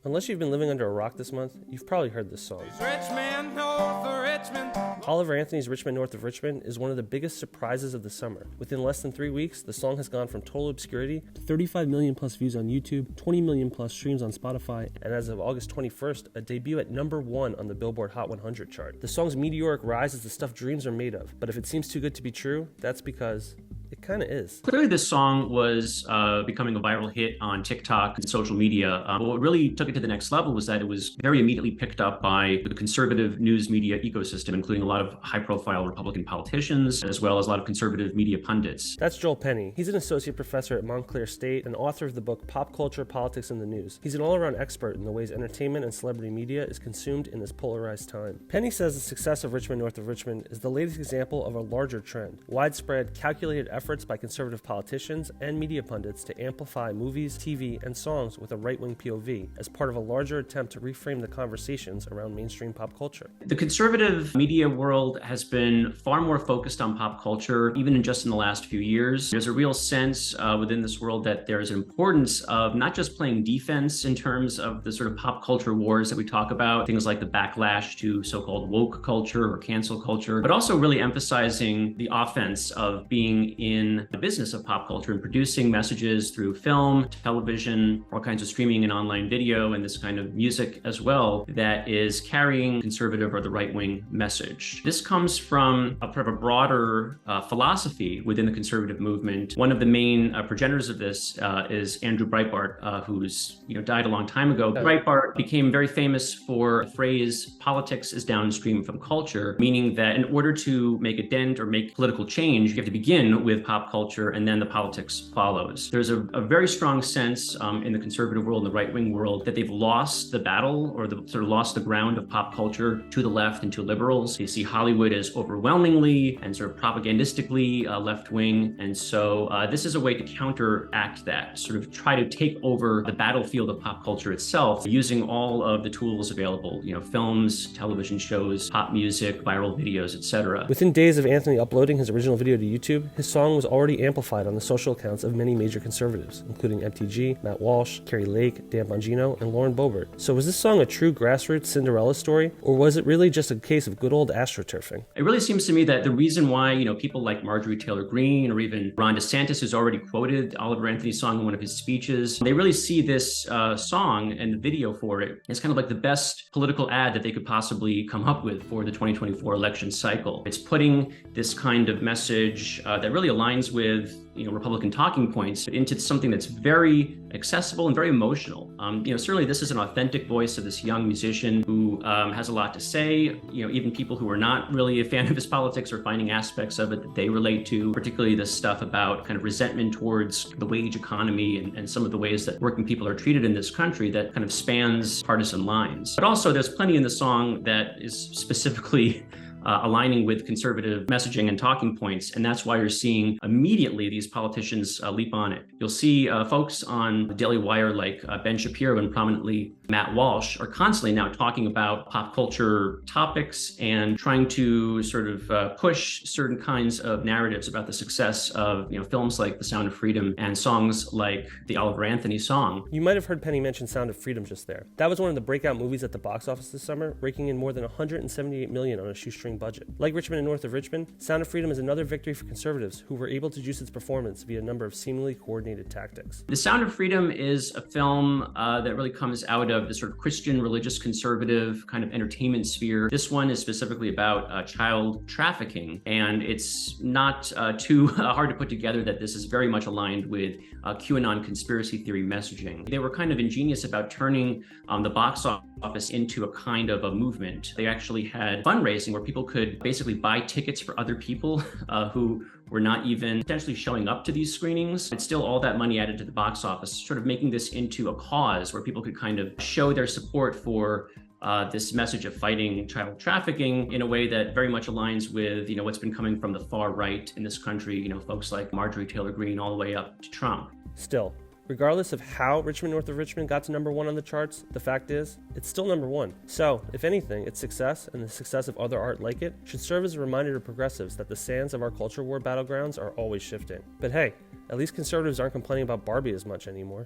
Unless you've been living under a rock this month, you've probably heard this song. Richmond, north of Richmond. Oliver Anthony's Richmond, North of Richmond is one of the biggest surprises of the summer. Within less than 3 weeks, the song has gone from total obscurity to 35 million plus views on YouTube, 20 million plus streams on Spotify, and as of August 21st, a debut at #1 on the Billboard Hot 100 chart. The song's meteoric rise is the stuff dreams are made of, but if it seems too good to be true, that's because it kind of is. Clearly, this song was becoming a viral hit on TikTok and social media. But what really took it to the next level was that it was very immediately picked up by the conservative news media ecosystem, including a lot of high-profile Republican politicians, as well as a lot of conservative media pundits. That's Joel Penny. He's an associate professor at Montclair State and author of the book Pop Culture, Politics, and the News. He's an all-around expert in the ways entertainment and celebrity media is consumed in this polarized time. Penny says the success of Richmond, North of Richmond is the latest example of a larger trend. Widespread, calculated efforts by conservative politicians and media pundits to amplify movies, TV, and songs with a right-wing POV as part of a larger attempt to reframe the conversations around mainstream pop culture. The conservative media world has been far more focused on pop culture, even just in the last few years. There's a real sense within this world that there's an importance of not just playing defense in terms of the sort of pop culture wars that we talk about, things like the backlash to so-called woke culture or cancel culture, but also really emphasizing the offense of being in the business of pop culture and producing messages through film, television, all kinds of streaming and online video, and this kind of music as well that is carrying conservative or the right-wing message. This comes from a broader philosophy within the conservative movement. One of the main progenitors of this is Andrew Breitbart, who's died a long time ago. Breitbart became very famous for the phrase "politics is downstream from culture," meaning that in order to make a dent or make political change, you have to begin with pop culture and then the politics follows. There's a very strong sense in the conservative world and the right-wing world that they've lost the battle or lost the ground of pop culture to the left and to liberals. They see Hollywood as overwhelmingly and sort of propagandistically left-wing. And so this is a way to counteract that, sort of try to take over the battlefield of pop culture itself using all of the tools available, films, television shows, pop music, viral videos, etc. Within days of Anthony uploading his original video to YouTube, his song was already amplified on the social accounts of many major conservatives, including MTG, Matt Walsh, Carrie Lake, Dan Bongino, and Lauren Boebert. So was this song a true grassroots Cinderella story, or was it really just a case of good old astroturfing? It really seems to me that the reason why, people like Marjorie Taylor Greene or even Ron DeSantis, who's already quoted Oliver Anthony's song in one of his speeches, they really see this song and the video for it as kind of like the best political ad that they could possibly come up with for the 2024 election cycle. It's putting this kind of message that really aligns with Republican talking points into something that's very accessible and very emotional. Certainly this is an authentic voice of this young musician who has a lot to say. Even people who are not really a fan of his politics are finding aspects of it that they relate to, particularly this stuff about kind of resentment towards the wage economy and some of the ways that working people are treated in this country that kind of spans partisan lines. But also there's plenty in the song that is specifically aligning with conservative messaging and talking points. And that's why you're seeing immediately these politicians leap on it. You'll see folks on the Daily Wire like Ben Shapiro and prominently Matt Walsh are constantly now talking about pop culture topics and trying to sort of push certain kinds of narratives about the success of films like The Sound of Freedom and songs like the Oliver Anthony song. You might have heard Penny mention Sound of Freedom just there. That was one of the breakout movies at the box office this summer, raking in more than $178 million on a shoestring budget. Like Richmond and North of Richmond, Sound of Freedom is another victory for conservatives who were able to juice its performance via a number of seemingly coordinated tactics. The Sound of Freedom is a film that really comes out of the sort of Christian, religious, conservative kind of entertainment sphere. This one is specifically about child trafficking, and it's not too hard to put together that this is very much aligned with QAnon conspiracy theory messaging. They were kind of ingenious about turning the box office into a kind of a movement. They actually had fundraising where people could basically buy tickets for other people who were not even potentially showing up to these screenings. It's still all that money added to the box office, sort of making this into a cause where people could kind of show their support for this message of fighting child trafficking in a way that very much aligns with what's been coming from the far right in this country, folks like Marjorie Taylor Greene all the way up to Trump. Still, regardless of how Richmond North of Richmond got to #1 on the charts, the fact is, it's still #1. So, if anything, its success and the success of other art like it should serve as a reminder to progressives that the sands of our culture war battlegrounds are always shifting. But hey, at least conservatives aren't complaining about Barbie as much anymore.